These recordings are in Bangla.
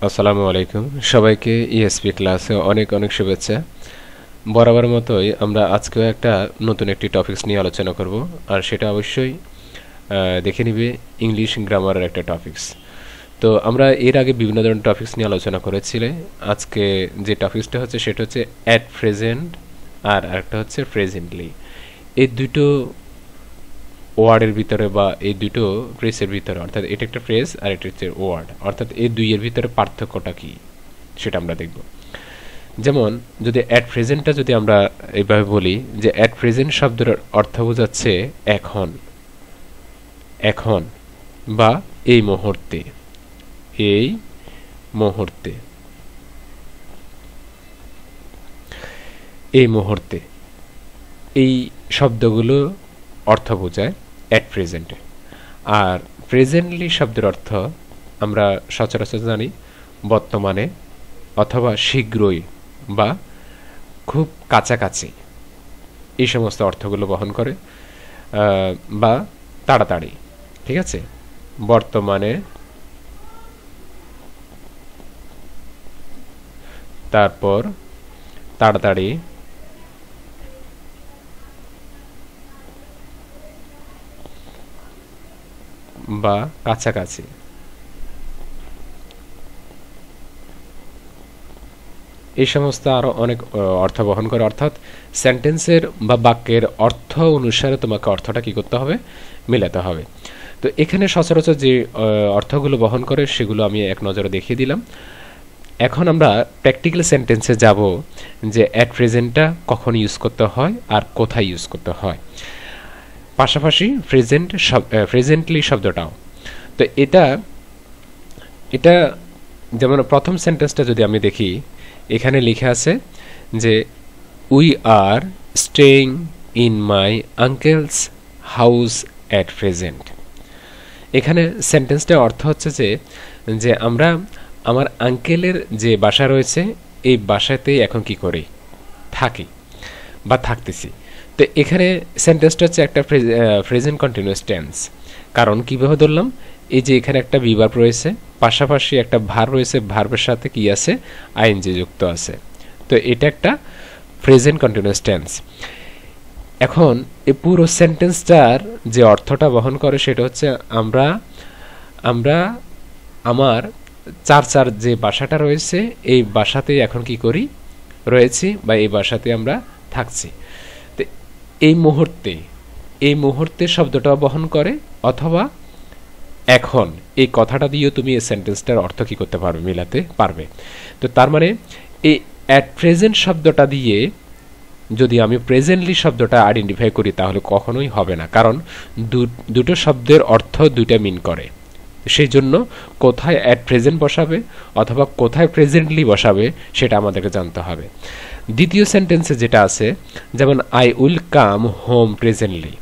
আসসালামু আলাইকুম সবাইকে ইএসপি ক্লাসে অনেক অনেক শুভেচ্ছা। বরাবর মতোই আমরা আজকেও একটা নতুন একটি টপিকস নিয়ে আলোচনা করব, আর সেটা অবশ্যই দেখে নিবে ইংলিশ গ্রামারের একটা টপিকস। তো আমরা এর আগে বিভিন্ন ধরনের টপিকস নিয়ে আলোচনা করেছিলে। আজকে যে টপিকসটা হচ্ছে সেটা হচ্ছে অ্যাট প্রেজেন্ট, আর একটা হচ্ছে প্রেজেন্টলি। এই দুটো ওয়ার্ডের ভিতরে বা এই দুটো ফ্রেজের ভিতরে, অর্থাৎ এটা একটা ফ্রেজ আর এটা হচ্ছে ওয়ার্ড, অর্থাৎ এই দুইয়ের ভিতরে পার্থক্যটা কি সেটা আমরা দেখব। যেমন যদি অ্যাট প্রেজেন্টটা যদি আমরা এইভাবে বলি যে অ্যাট প্রেজেন্ট শব্দের অর্থ বোঝাচ্ছে এখন, এখন বা এই মুহূর্তে, এই মুহূর্তে, এই মুহূর্তে, এই শব্দগুলো অর্থ বোঝায় অ্যাট প্রেজেন্টে। আর প্রেজেন্টলি শব্দের অর্থ আমরা সচরাচর জানি বর্তমানে অথবা শীঘ্রই বা খুব কাছাকাছি, এই সমস্ত অর্থগুলো বহন করে, বা তাড়াতাড়ি। ঠিক আছে, বর্তমানে, তারপর তাড়াতাড়ি, বা কাছাকাছি। এই সমস্ত আরও অনেক অর্থ বহন করে, অর্থাৎ সেন্টেন্সের বা বাক্যের অর্থ অনুসারে তোমাকে অর্থটা কি করতে হবে, মেলাতে হবে। তো এখানে সচরাচর যে অর্থগুলো বহন করে সেগুলো আমি এক নজরে দেখিয়ে দিলাম। এখন আমরা প্র্যাকটিক্যাল সেন্টেন্সে যাব যে অ্যাট প্রেজেন্টটা কখন ইউজ করতে হয় আর কোথায় ইউজ করতে হয়, পাশাপাশি প্রেজেন্টলি শব্দটাও। তো এটা এটা যেমন প্রথম সেন্টেন্সটা যদি আমি দেখি, এখানে লেখা আছে যে we are staying in my uncle's house at present. এখানে সেন্টেন্সটার অর্থ হচ্ছে যে আমরা আমার আঙ্কেলের যে বাসা রয়েছে এই বাসাতেই এখন কি করি, থাকি বা থাকতেছি। তো এখানে সেন্টেন্সটা হচ্ছে একটা প্রেজেন্ট কন্টিনিউয়াস টেন্স। কারণ কীভাবে ধরলাম, এই যে এখানে একটা বিভার্ব রয়েছে, পাশাপাশি একটা ভার রয়েছে, ভার্বের সাথে কি আছে, আইএনজি যুক্ত আছে। তো এটা একটা প্রেজেন্ট কন্টিনিউয়াস টেন্স। এখন এই পুরো সেন্টেন্সটার যে অর্থটা বহন করে সেটা হচ্ছে আমরা আমরা আমার চার যে বাসাটা রয়েছে এই বাসাতেই এখন কি করি, রয়েছি, বা এই বাসাতে আমরা থাকছি। তো এই মুহূর্তে, এই মুহূর্তে শব্দটা বহন করে, অথবা এখন এই কথাটা দিয়েও তুমি এই সেন্টেন্সটার অর্থ কি করতে পারবে, মিলাতে পারবে। তো তার মানে এই অ্যাট প্রেজেন্ট শব্দটা দিয়ে যদি আমি প্রেজেন্টলি শব্দটা আইডেন্টিফাই করি তাহলে কখনোই হবে না, কারণ দুটো শব্দের অর্থ দুইটা মিন করে। সেই জন্য কোথায় অ্যাট প্রেজেন্ট বসাবে অথবা কোথায় প্রেজেন্টলি বসাবে সেটা আমাদেরকে জানতে হবে। দ্বিতীয় সেন্টেন্সে যেটা আছে, যেমন I will come home presently.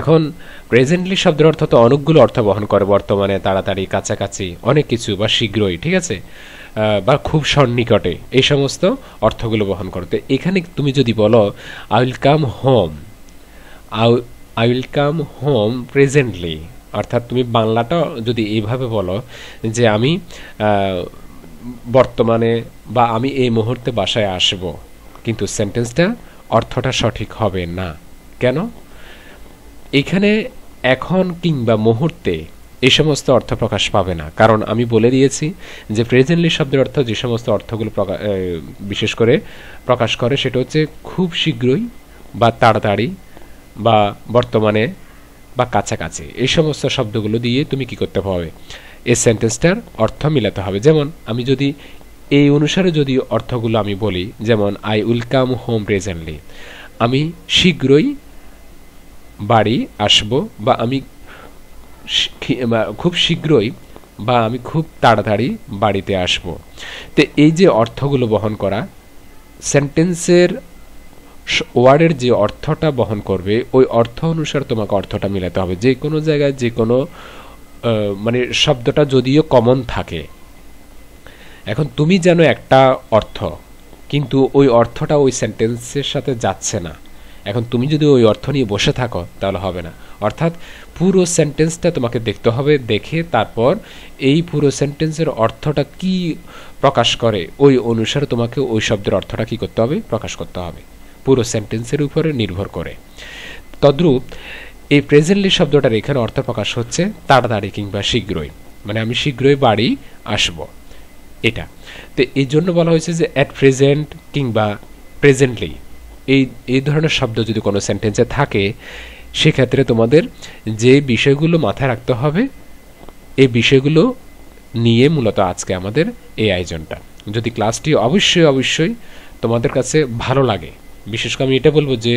এখন প্রেজেন্টলি শব্দের অর্থ তো অনেকগুলো অর্থ বহন করে, বর্তমানে, তাড়াতাড়ি, কাছাকাছি, অনেক কিছু, বা শীঘ্রই, ঠিক আছে, বা খুব সন্নিকটে, এই সমস্ত অর্থগুলো বহন করতে। এখানে তুমি যদি বলো I will come home, I will come home presently, অর্থাৎ তুমি বাংলাটা যদি এইভাবে বলো যে আমি বর্তমানে বা আমি এই মুহূর্তে বাসায় আসব, কিন্তু সেন্টেন্সটা অর্থটা সঠিক হবে না। কেন? এখানে এখন কিংবা মুহূর্তে এই সমস্ত অর্থ প্রকাশ পাবে না, কারণ আমি বলে দিয়েছি যে প্রেজেন্টলি শব্দের অর্থ যে সমস্ত অর্থগুলো বিশেষ করে প্রকাশ করে সেটা হচ্ছে খুব শীঘ্রই, বা তাড়াতাড়ি, বা বর্তমানে, বা কাছাকাছি। এই সমস্ত শব্দগুলো দিয়ে তুমি কি করতে হবে, এই সেন্টেন্সটার অর্থ মিলাতে হবে। যেমন আমি যদি এই অনুসারে যদি অর্থগুলো আমি বলি, যেমন I will come home presently, আমি শীঘ্রই বাড়ি আসব, বা আমি খুব শীঘ্রই, বা আমি খুব তাড়াতাড়ি বাড়িতে আসব। তো এই যে অর্থগুলো বহন করা, সেন্টেন্সের ওয়ার্ডের যে অর্থটা বহন করবে ওই অর্থ অনুসারে তোমাকে অর্থটা মিলাতে হবে। যে কোনো জায়গায় যে কোনো মানে শব্দটা যদিও কমন থাকে, এখন তুমি জানো একটা অর্থ, কিন্তু ওই অর্থটা ওই সেন্টেন্সের সাথে যাচ্ছে না, এখন তুমি যদি ওই অর্থ নিয়ে বসে থাকো তাহলে হবে না। অর্থাৎ পুরো সেন্টেন্সটা তোমাকে দেখতে হবে, দেখে তারপর এই পুরো সেন্টেন্সের অর্থটা কি প্রকাশ করে ওই অনুসারে তোমাকে ওই শব্দের অর্থটা কি করতে হবে, প্রকাশ করতে হবে, পুরো সেন্টেন্সের উপরে নির্ভর করে। তদ্রূপ এই প্রেজেন্টলি শব্দটার এখানে অর্থ প্রকাশ হচ্ছে তাড়াতাড়ি কিংবা শীঘ্রই, মানে আমি শীঘ্রই বাড়ি আসব, এটা। তো এই জন্য বলা হয়েছে যে অ্যাট প্রেজেন্ট কিংবা প্রেজেন্টলি এই ধরনের শব্দ যদি কোনো সেন্টেন্সে থাকে, সেক্ষেত্রে তোমাদের যে বিষয়গুলো মাথায় রাখতে হবে, এই বিষয়গুলো নিয়ে মূলত আজকে আমাদের এই আয়োজনটা। যদি ক্লাসটি অবশ্যই তোমাদের কাছে ভালো লাগে, বিশেষ করে আমি এটা বলবো যে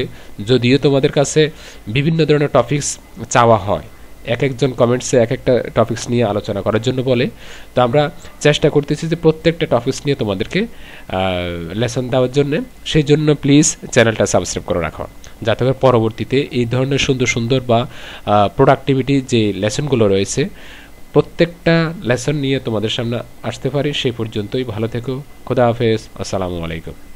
যদিও তোমাদের কাছে বিভিন্ন ধরনের টপিকস চাওয়া হয়, এক একজন কমেন্টসে এক একটা টপিকস নিয়ে আলোচনা করার জন্য বলে, তো আমরা চেষ্টা করতেছি যে প্রত্যেকটা টপিকস নিয়ে তোমাদেরকে লেসন দেওয়ার জন্য। সেই জন্য প্লিজ চ্যানেলটা সাবস্ক্রাইব করে রাখো, যাতে করে পরবর্তীতে এই ধরনের সুন্দর বা প্রোডাক্টিভিটি যে লেসনগুলো রয়েছে প্রত্যেকটা লেসন নিয়ে তোমাদের সামনে আসতে পারি। সেই পর্যন্তই ভালো থেকো, খোদা হাফেজ, আসসালামু আলাইকুম।